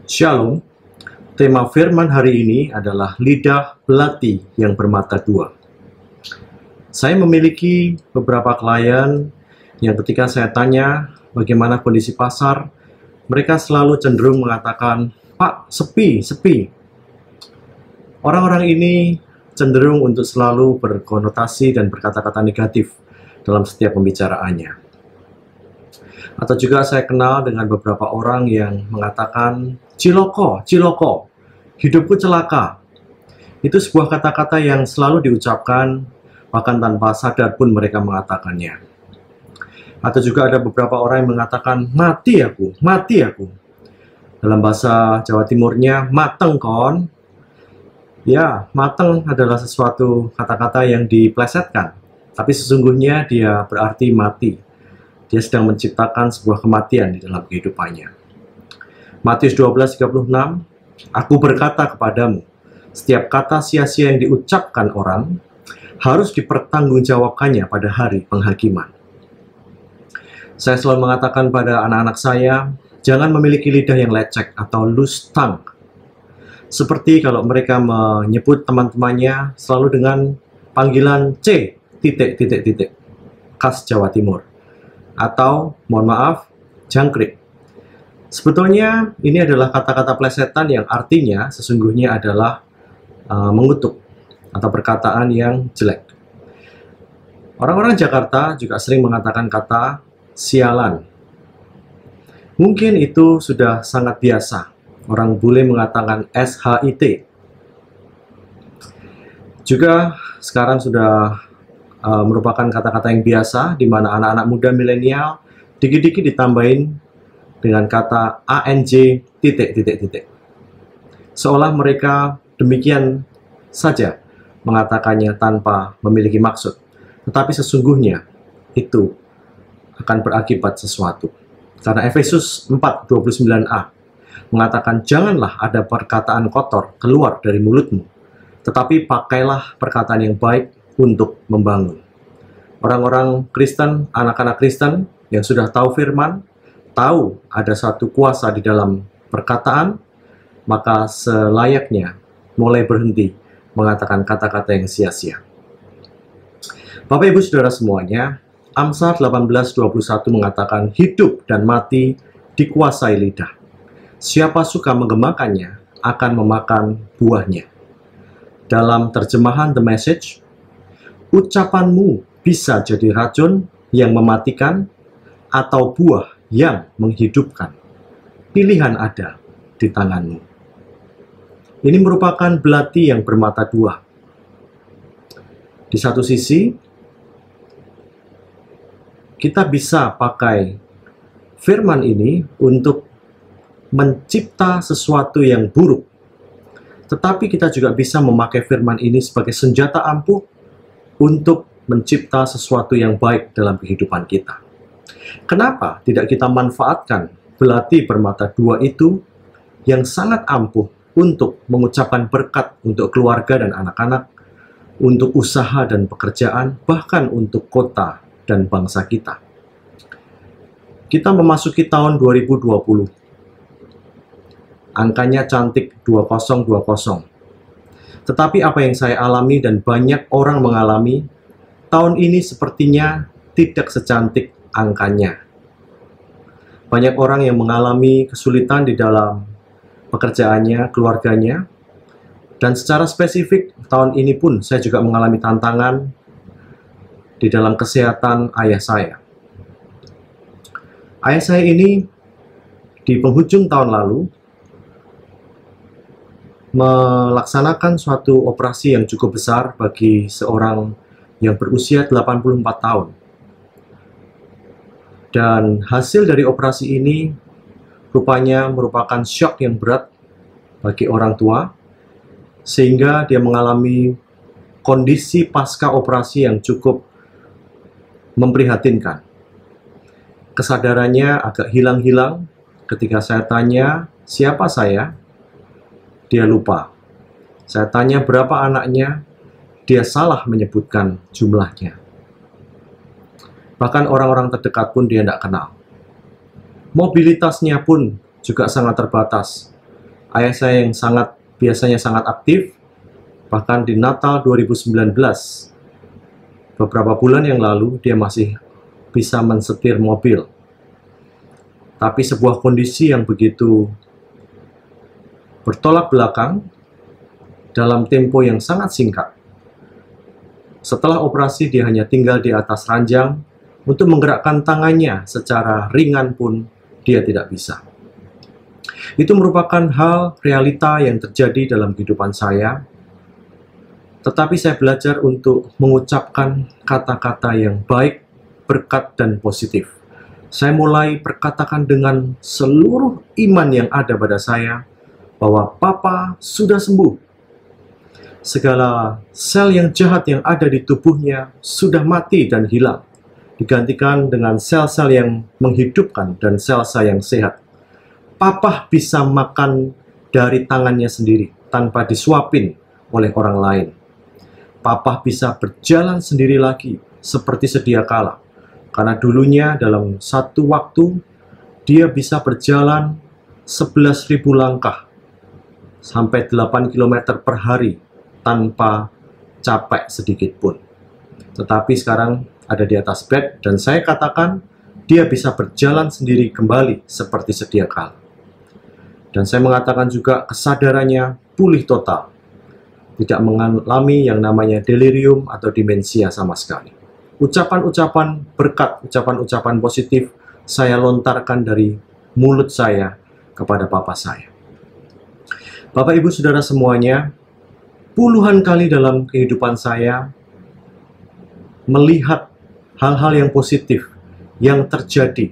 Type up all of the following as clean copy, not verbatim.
Shalom, tema firman hari ini adalah lidah belati yang bermata dua. Saya memiliki beberapa klien yang ketika saya tanya bagaimana kondisi pasar, mereka selalu cenderung mengatakan, "Pak, sepi." Orang-orang ini cenderung untuk selalu berkonotasi dan berkata-kata negatif dalam setiap pembicaraannya. Atau juga saya kenal dengan beberapa orang yang mengatakan, ciloko, hidupku celaka. Itu sebuah kata-kata yang selalu diucapkan, bahkan tanpa sadar pun mereka mengatakannya. Atau juga ada beberapa orang yang mengatakan, mati aku. Dalam bahasa Jawa Timurnya, mateng kon. Ya, mateng adalah sesuatu kata-kata yang diplesetkan, tapi sesungguhnya dia berarti mati. Dia sedang menciptakan sebuah kematian di dalam kehidupannya. Matius 12:36, aku berkata kepadamu, setiap kata sia-sia yang diucapkan orang harus dipertanggungjawabkannya pada hari penghakiman. Saya selalu mengatakan pada anak-anak saya, jangan memiliki lidah yang lecek atau loose tongue. Seperti kalau mereka menyebut teman-temannya selalu dengan panggilan C, khas Jawa Timur. Atau, mohon maaf, jangkrik. Sebetulnya ini adalah kata-kata plesetan yang artinya sesungguhnya adalah mengutuk atau perkataan yang jelek. Orang-orang Jakarta juga sering mengatakan kata sialan. Mungkin itu sudah sangat biasa. Orang bule mengatakan SHIT. Juga sekarang sudah merupakan kata-kata yang biasa, di mana anak-anak muda milenial dikit-dikit ditambahin dengan kata ANJ seolah mereka demikian saja mengatakannya tanpa memiliki maksud, tetapi sesungguhnya itu akan berakibat sesuatu. Karena Efesus 4:29a mengatakan, janganlah ada perkataan kotor keluar dari mulutmu, tetapi pakailah perkataan yang baik untuk membangun. Orang-orang Kristen, anak-anak Kristen yang sudah tahu firman, tahu ada satu kuasa di dalam perkataan, maka selayaknya mulai berhenti mengatakan kata-kata yang sia-sia. Bapak Ibu Saudara semuanya, Amsal 18:21 mengatakan hidup dan mati dikuasai lidah. Siapa suka menggemakannya akan memakan buahnya. Dalam terjemahan The Message, ucapanmu bisa jadi racun yang mematikan atau buah yang menghidupkan. Pilihan ada di tanganmu. Ini merupakan belati yang bermata dua. Di satu sisi, kita bisa pakai firman ini untuk mencipta sesuatu yang buruk. Tetapi kita juga bisa memakai firman ini sebagai senjata ampuh untuk mencipta sesuatu yang baik dalam kehidupan kita. Kenapa tidak kita manfaatkan belati bermata dua itu yang sangat ampuh untuk mengucapkan berkat untuk keluarga dan anak-anak, untuk usaha dan pekerjaan, bahkan untuk kota dan bangsa kita. Kita memasuki tahun 2020. Angkanya cantik 2020. Tetapi apa yang saya alami dan banyak orang mengalami, tahun ini sepertinya tidak secantik angkanya. Banyak orang yang mengalami kesulitan di dalam pekerjaannya, keluarganya, dan secara spesifik tahun ini pun saya juga mengalami tantangan di dalam kesehatan ayah saya. Ayah saya ini di penghujung tahun lalu melaksanakan suatu operasi yang cukup besar bagi seorang yang berusia 84 tahun. Dan hasil dari operasi ini rupanya merupakan shock yang berat bagi orang tua, sehingga dia mengalami kondisi pasca operasi yang cukup memprihatinkan. Kesadarannya agak hilang-hilang ketika saya tanya, siapa saya? Dia lupa. Saya tanya berapa anaknya, dia salah menyebutkan jumlahnya. Bahkan orang-orang terdekat pun dia tidak kenal. Mobilitasnya pun juga sangat terbatas. Ayah saya yang biasanya sangat aktif, bahkan di Natal 2019, beberapa bulan yang lalu, dia masih bisa mensetir mobil. Tapi sebuah kondisi yang begitu bertolak belakang dalam tempo yang sangat singkat. Setelah operasi, dia hanya tinggal di atas ranjang. Untuk menggerakkan tangannya secara ringan pun dia tidak bisa. Itu merupakan hal realita yang terjadi dalam kehidupan saya. Tetapi saya belajar untuk mengucapkan kata-kata yang baik, berkat, dan positif. Saya mulai berkatakan dengan seluruh iman yang ada pada saya bahwa Papa sudah sembuh. Segala sel yang jahat yang ada di tubuhnya sudah mati dan hilang, digantikan dengan sel-sel yang menghidupkan dan sel-sel yang sehat. Papa bisa makan dari tangannya sendiri tanpa disuapin oleh orang lain. Papa bisa berjalan sendiri lagi seperti sedia kala. Karena dulunya dalam satu waktu dia bisa berjalan 11.000 langkah sampai 8 km per hari tanpa capek sedikit pun. Tetapi sekarang ada di atas bed, dan saya katakan dia bisa berjalan sendiri kembali seperti sedia kala. Dan saya mengatakan juga kesadarannya pulih total, tidak mengalami yang namanya delirium atau demensia sama sekali. Ucapan-ucapan berkat, ucapan-ucapan positif saya lontarkan dari mulut saya kepada Papa saya. Bapak, Ibu, Saudara semuanya, puluhan kali dalam kehidupan saya melihat hal-hal yang positif yang terjadi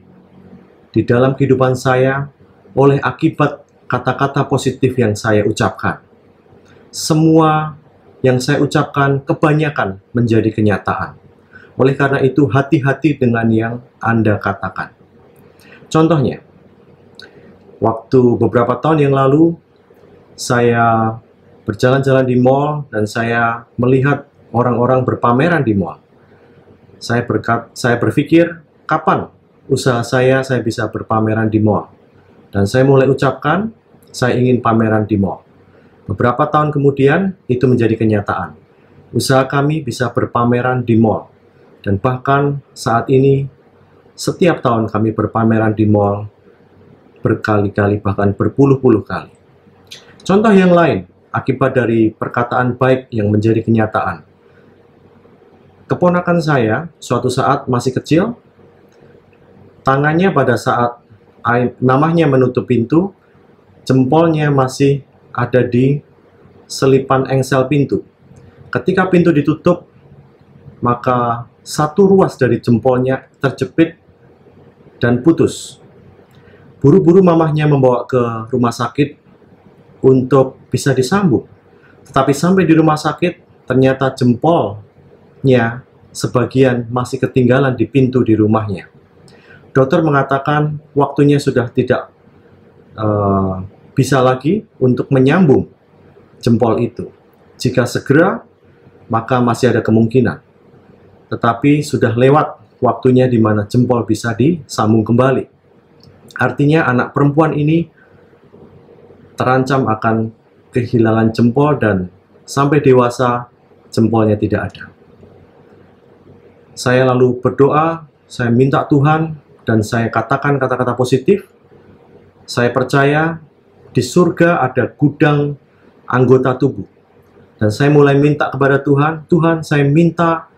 di dalam kehidupan saya oleh akibat kata-kata positif yang saya ucapkan. Semua yang saya ucapkan kebanyakan menjadi kenyataan. Oleh karena itu, hati-hati dengan yang Anda katakan. Contohnya, waktu beberapa tahun yang lalu, saya berjalan-jalan di mall dan saya melihat orang-orang berpameran di mall. Saya berpikir, kapan usaha saya bisa berpameran di mall? Dan saya mulai ucapkan, saya ingin pameran di mall. Beberapa tahun kemudian, itu menjadi kenyataan. Usaha kami bisa berpameran di mall. Dan bahkan saat ini, setiap tahun kami berpameran di mall berkali-kali, bahkan berpuluh-puluh kali. Contoh yang lain, akibat dari perkataan baik yang menjadi kenyataan. Keponakan saya suatu saat masih kecil, tangannya pada saat mamahnya menutup pintu, jempolnya masih ada di selipan engsel pintu. Ketika pintu ditutup, maka satu ruas dari jempolnya terjepit dan putus. Buru-buru mamahnya membawa ke rumah sakit untuk bisa disambung. Tetapi sampai di rumah sakit, ternyata jempolnya sebagian masih ketinggalan di pintu di rumahnya. Dokter mengatakan waktunya sudah tidak bisa lagi untuk menyambung jempol itu. Jika segera, maka masih ada kemungkinan. Tetapi sudah lewat waktunya di mana jempol bisa disambung kembali. Artinya anak perempuan ini terancam akan kehilangan jempol dan sampai dewasa jempolnya tidak ada. Saya lalu berdoa, saya minta Tuhan, dan saya katakan kata-kata positif. Saya percaya di surga ada gudang anggota tubuh. Dan saya mulai minta kepada Tuhan, Tuhan, saya minta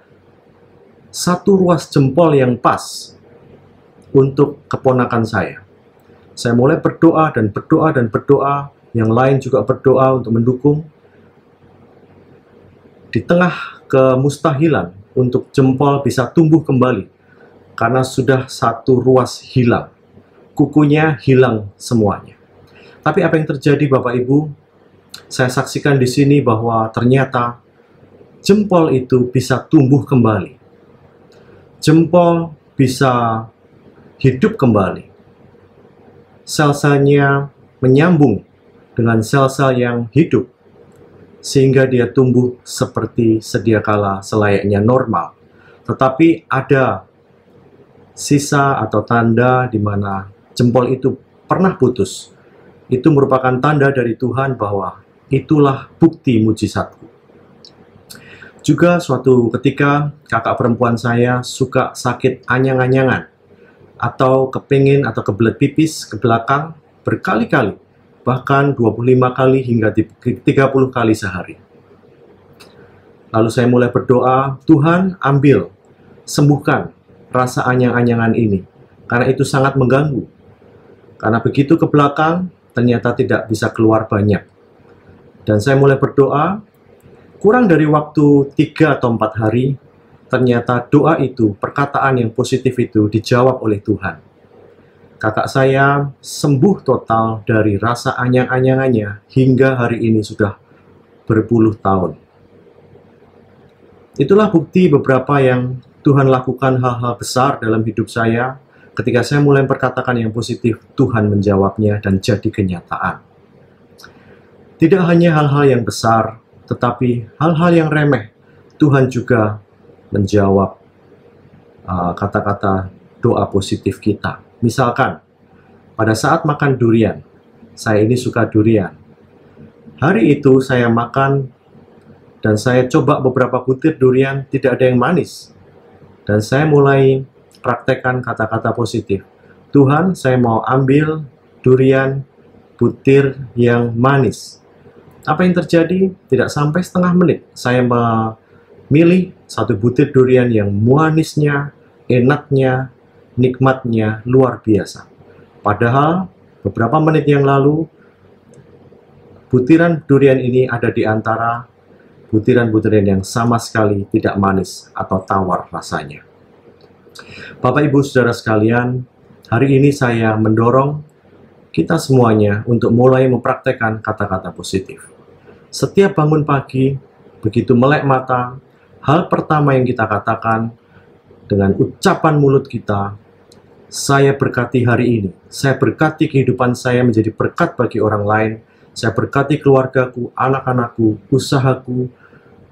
satu ruas jempol yang pas untuk keponakan saya. Saya mulai berdoa dan berdoa dan berdoa, yang lain juga berdoa untuk mendukung. Di tengah kemustahilan untuk jempol bisa tumbuh kembali, karena sudah satu ruas hilang, kukunya hilang semuanya. Tapi apa yang terjadi Bapak Ibu? Saya saksikan di sini bahwa ternyata jempol itu bisa tumbuh kembali. Jempol bisa hidup kembali. Sel-selnya menyambung dengan sel-sel yang hidup, sehingga dia tumbuh seperti sedia kala selayaknya normal. Tetapi ada sisa atau tanda di mana jempol itu pernah putus, itu merupakan tanda dari Tuhan bahwa itulah bukti mujizatku. Juga suatu ketika kakak perempuan saya suka sakit anyang-anyangan atau kepingin atau kebelet pipis ke belakang berkali-kali, bahkan 25 kali hingga 30 kali sehari. Lalu saya mulai berdoa, Tuhan ambil, sembuhkan rasa anyang-anyangan ini, karena itu sangat mengganggu. Karena begitu ke belakang, ternyata tidak bisa keluar banyak. Dan saya mulai berdoa, kurang dari waktu 3 atau 4 hari, ternyata doa itu, perkataan yang positif itu dijawab oleh Tuhan. Kakak saya sembuh total dari rasa anyang-anyangannya hingga hari ini sudah berpuluh tahun. Itulah bukti beberapa yang Tuhan lakukan hal-hal besar dalam hidup saya. Ketika saya mulai berkatakan yang positif, Tuhan menjawabnya dan jadi kenyataan. Tidak hanya hal-hal yang besar, tetapi hal-hal yang remeh, Tuhan juga menjawab kata-kata doa positif kita. Misalkan, pada saat makan durian, saya ini suka durian. Hari itu saya makan dan saya coba beberapa butir durian, tidak ada yang manis. Dan saya mulai praktekkan kata-kata positif. Tuhan, saya mau ambil durian butir yang manis. Apa yang terjadi? Tidak sampai setengah menit, saya memilih satu butir durian yang manisnya, enaknya, nikmatnya luar biasa. Padahal beberapa menit yang lalu butiran durian ini ada di antara butiran-butiran yang sama sekali tidak manis atau tawar rasanya. Bapak Ibu Saudara sekalian, hari ini saya mendorong kita semuanya untuk mulai mempraktekkan kata-kata positif. Setiap bangun pagi, begitu melek mata, hal pertama yang kita katakan dengan ucapan mulut kita, saya berkati hari ini, saya berkati kehidupan saya menjadi berkat bagi orang lain, saya berkati keluargaku, anak-anakku, usahaku,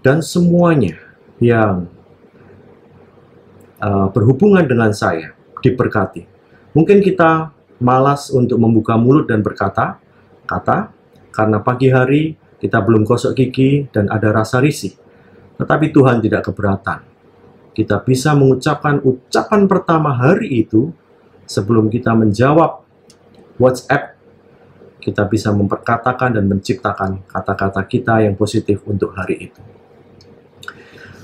dan semuanya yang berhubungan dengan saya diberkati. Mungkin kita malas untuk membuka mulut dan berkata, karena pagi hari kita belum gosok gigi dan ada rasa risih. Tetapi Tuhan tidak keberatan. Kita bisa mengucapkan ucapan pertama hari itu sebelum kita menjawab WhatsApp. Kita bisa memperkatakan dan menciptakan kata-kata kita yang positif untuk hari itu.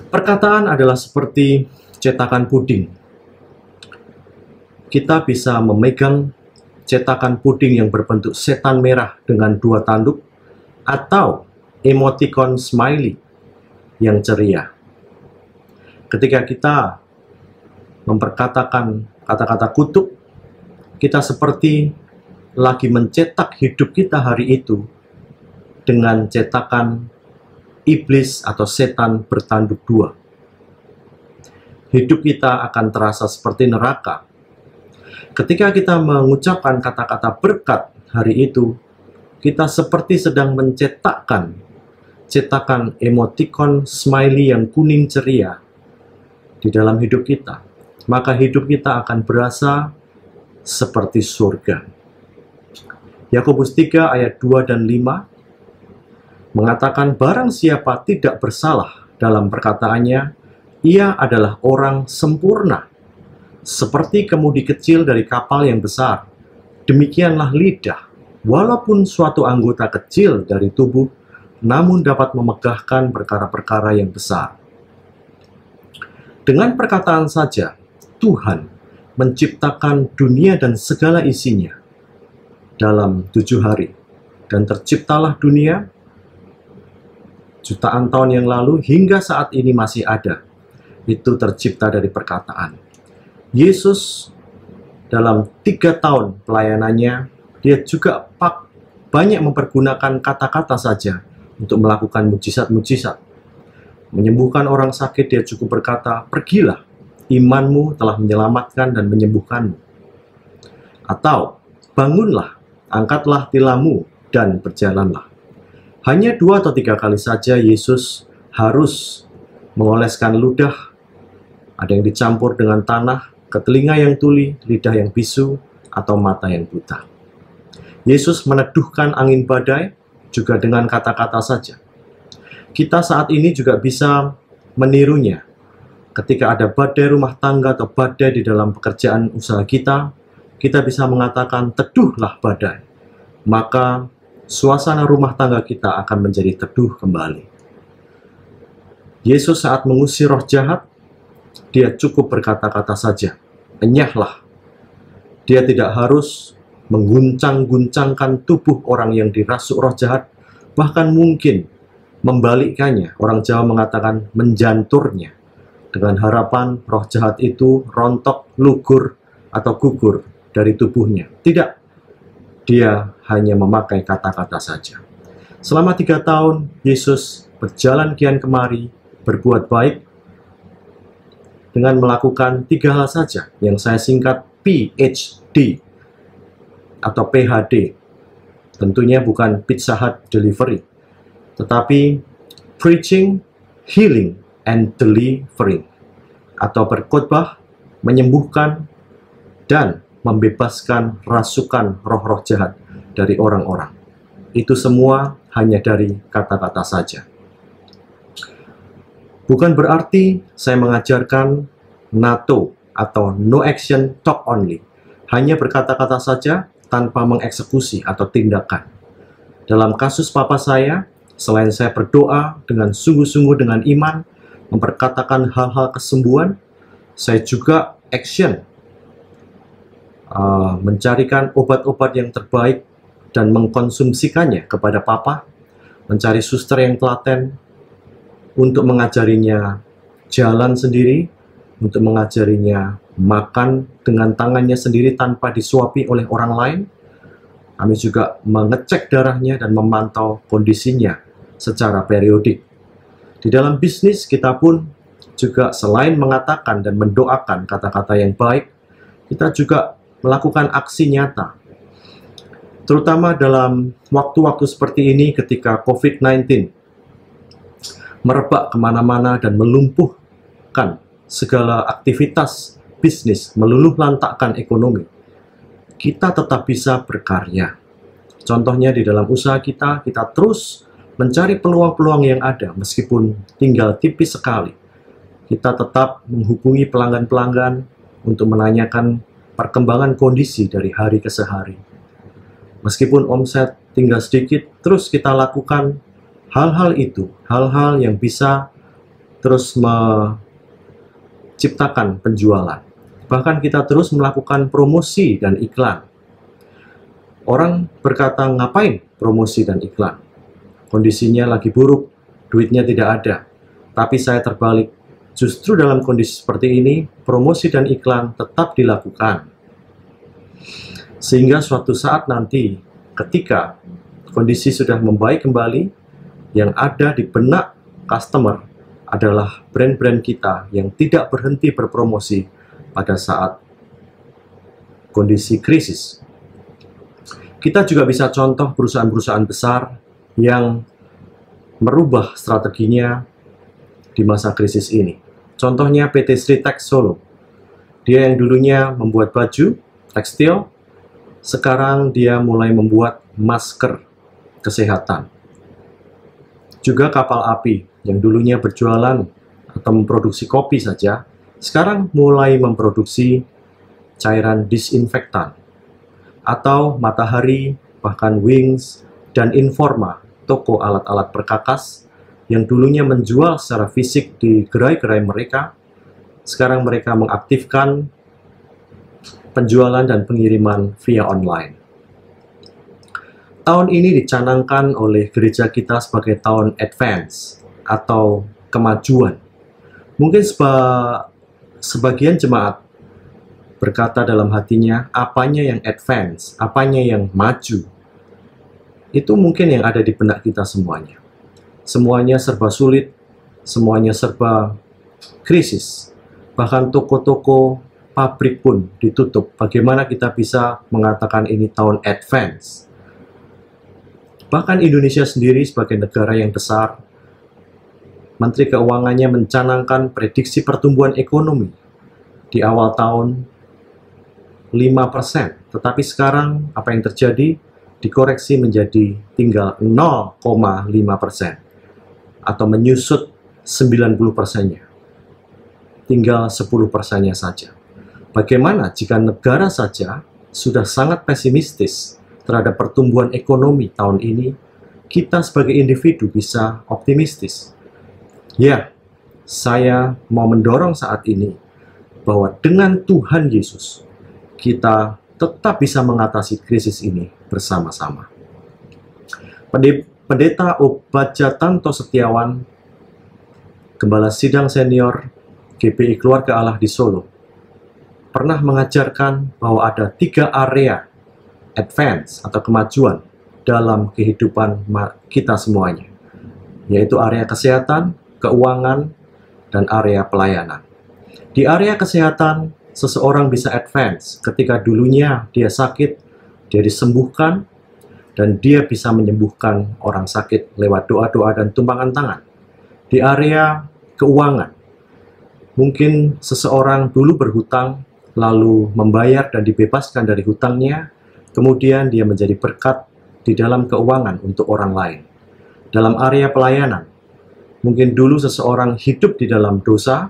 Perkataan adalah seperti cetakan puding. Kita bisa memegang cetakan puding yang berbentuk setan merah dengan 2 tanduk atau emoticon smiley yang ceria. Ketika kita memperkatakan kata-kata kutuk, kita seperti lagi mencetak hidup kita hari itu dengan cetakan iblis atau setan bertanduk 2. Hidup kita akan terasa seperti neraka. Ketika kita mengucapkan kata-kata berkat hari itu, kita seperti sedang mencetakkan cetakan emoticon smiley yang kuning ceria di dalam hidup kita. Maka hidup kita akan berasa seperti surga. Yakobus 3 ayat 2 dan 5 mengatakan barang siapa tidak bersalah dalam perkataannya, ia adalah orang sempurna, seperti kemudi kecil dari kapal yang besar. Demikianlah lidah, walaupun suatu anggota kecil dari tubuh, namun dapat memegahkan perkara-perkara yang besar. Dengan perkataan saja, Tuhan menciptakan dunia dan segala isinya dalam 7 hari. Dan terciptalah dunia jutaan tahun yang lalu hingga saat ini masih ada. Itu tercipta dari perkataan. Yesus dalam 3 tahun pelayanannya, dia juga banyak mempergunakan kata-kata saja untuk melakukan mujizat-mujizat. Menyembuhkan orang sakit, dia cukup berkata, pergilah, imanmu telah menyelamatkan dan menyembuhkanmu. Atau, bangunlah, angkatlah tilammu, dan berjalanlah. Hanya 2 atau 3 kali saja Yesus harus mengoleskan ludah, ada yang dicampur dengan tanah, ke telinga yang tuli, lidah yang bisu, atau mata yang buta. Yesus meneduhkan angin badai juga dengan kata-kata saja. Kita saat ini juga bisa menirunya. Ketika ada badai rumah tangga atau badai di dalam pekerjaan usaha kita, kita bisa mengatakan, teduhlah badai. Maka suasana rumah tangga kita akan menjadi teduh kembali. Yesus saat mengusir roh jahat, dia cukup berkata-kata saja, enyahlah. Dia tidak harus mengguncang-guncangkan tubuh orang yang dirasuk roh jahat, bahkan mungkin membalikkannya. Orang Jawa mengatakan menjanturnya, dengan harapan roh jahat itu rontok, lugur, atau gugur dari tubuhnya. Tidak, dia hanya memakai kata-kata saja. Selama 3 tahun, Yesus berjalan kian kemari, berbuat baik, dengan melakukan 3 hal saja, yang saya singkat PHD, atau PHD. Tentunya bukan Pizza Hut Delivery, tetapi Preaching, Healing, and Delivering, atau berkhotbah, menyembuhkan, dan membebaskan rasukan roh-roh jahat dari orang-orang. Itu semua hanya dari kata-kata saja. Bukan berarti saya mengajarkan NATO atau No Action Talk Only, hanya berkata-kata saja tanpa mengeksekusi atau tindakan. Dalam kasus papa saya, selain saya berdoa dengan sungguh-sungguh dengan iman, memperkatakan hal-hal kesembuhan, saya juga action, mencarikan obat-obat yang terbaik dan mengkonsumsikannya kepada papa, mencari suster yang telaten untuk mengajarinya jalan sendiri, untuk mengajarinya makan dengan tangannya sendiri tanpa disuapi oleh orang lain. Kami juga mengecek darahnya dan memantau kondisinya secara periodik. Di dalam bisnis kita pun juga selain mengatakan dan mendoakan kata-kata yang baik, kita juga melakukan aksi nyata. Terutama dalam waktu-waktu seperti ini ketika COVID-19 merebak kemana-mana dan melumpuhkan segala aktivitas bisnis, meluluh lantakkan ekonomi. Kita tetap bisa berkarya. Contohnya di dalam usaha kita terus mencari peluang-peluang yang ada, meskipun tinggal tipis sekali. Kita tetap menghubungi pelanggan-pelanggan untuk menanyakan perkembangan kondisi dari hari ke sehari. Meskipun omset tinggal sedikit, terus kita lakukan hal-hal itu, hal-hal yang bisa terus menciptakan penjualan. Bahkan kita terus melakukan promosi dan iklan. Orang berkata, ngapain promosi dan iklan? Kondisinya lagi buruk, duitnya tidak ada. Tapi saya terbalik, justru dalam kondisi seperti ini, promosi dan iklan tetap dilakukan. Sehingga suatu saat nanti, ketika kondisi sudah membaik kembali, yang ada di benak customer adalah brand-brand kita yang tidak berhenti berpromosi pada saat kondisi krisis. Kita juga bisa contoh perusahaan-perusahaan besar yang merubah strateginya di masa krisis ini. Contohnya PT Sritex Solo. Dia yang dulunya membuat baju, tekstil, sekarang dia mulai membuat masker kesehatan. Juga kapal api yang dulunya berjualan atau memproduksi kopi saja, sekarang mulai memproduksi cairan disinfektan. Atau Matahari, bahkan Wings, dan Informa, toko alat-alat perkakas yang dulunya menjual secara fisik di gerai-gerai mereka, sekarang mereka mengaktifkan penjualan dan pengiriman via online. Tahun ini dicanangkan oleh gereja kita sebagai tahun advance atau kemajuan. Mungkin sebagian jemaat berkata dalam hatinya, apanya yang advance, apanya yang maju. Itu mungkin yang ada di benak kita semuanya. Semuanya serba sulit, semuanya serba krisis. Bahkan toko-toko, pabrik pun ditutup. Bagaimana kita bisa mengatakan ini tahun advance? Bahkan Indonesia sendiri sebagai negara yang besar, Menteri Keuangannya mencanangkan prediksi pertumbuhan ekonomi di awal tahun 5%. Tetapi sekarang apa yang terjadi? dikoreksi menjadi tinggal 0,5% atau menyusut 90%-nya. Tinggal 10%-nya saja. Bagaimana jika negara saja sudah sangat pesimistis terhadap pertumbuhan ekonomi tahun ini, kita sebagai individu bisa optimistis? Ya, saya mau mendorong saat ini bahwa dengan Tuhan Yesus, kita tetap bisa mengatasi krisis ini bersama-sama. Pendeta Obadjatanto Setiawan, Gembala Sidang Senior GBI Keluarga Allah di Solo, pernah mengajarkan bahwa ada 3 area advance atau kemajuan dalam kehidupan kita semuanya, yaitu area kesehatan, keuangan, dan area pelayanan. Di area kesehatan, seseorang bisa advance ketika dulunya dia sakit, dia disembuhkan, dan dia bisa menyembuhkan orang sakit lewat doa-doa dan tumpangan tangan. Di area keuangan, mungkin seseorang dulu berhutang, lalu membayar dan dibebaskan dari hutangnya, kemudian dia menjadi berkat di dalam keuangan untuk orang lain. Dalam area pelayanan, mungkin dulu seseorang hidup di dalam dosa,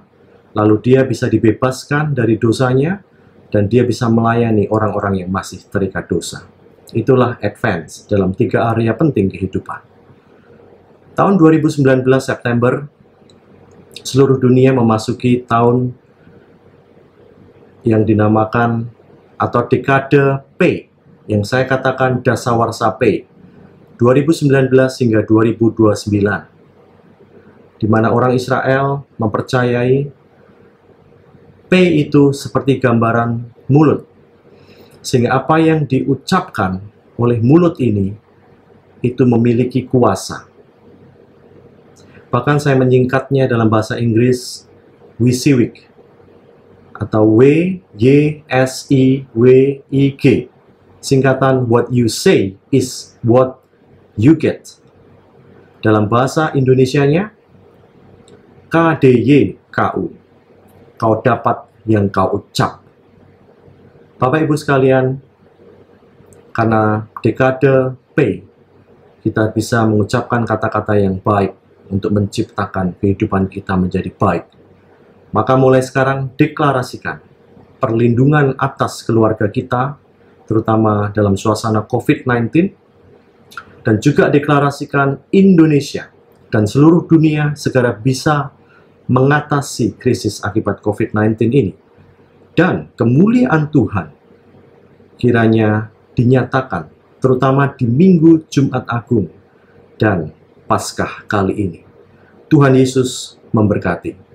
lalu dia bisa dibebaskan dari dosanya, dan dia bisa melayani orang-orang yang masih terikat dosa. Itulah advance dalam 3 area penting kehidupan. Tahun 2019 September, seluruh dunia memasuki tahun yang dinamakan atau dekade P, yang saya katakan dasawarsa P, 2019 hingga 2029, di mana orang Israel mempercayai P itu seperti gambaran mulut, sehingga apa yang diucapkan oleh mulut ini itu memiliki kuasa. Bahkan saya menyingkatnya dalam bahasa Inggris WYSIWYG atau WYSIWYG, singkatan what you say is what you get. Dalam bahasa Indonesianya KDYKU, kau dapat yang kau ucap. Bapak Ibu sekalian, karena dekade P, kita bisa mengucapkan kata-kata yang baik untuk menciptakan kehidupan kita menjadi baik. Maka mulai sekarang deklarasikan perlindungan atas keluarga kita, terutama dalam suasana COVID-19, dan juga deklarasikan Indonesia dan seluruh dunia segera bisa mengatasi krisis akibat COVID-19 ini. Dan kemuliaan Tuhan kiranya dinyatakan, terutama di Minggu Jumat Agung dan Paskah kali ini. Tuhan Yesus memberkati.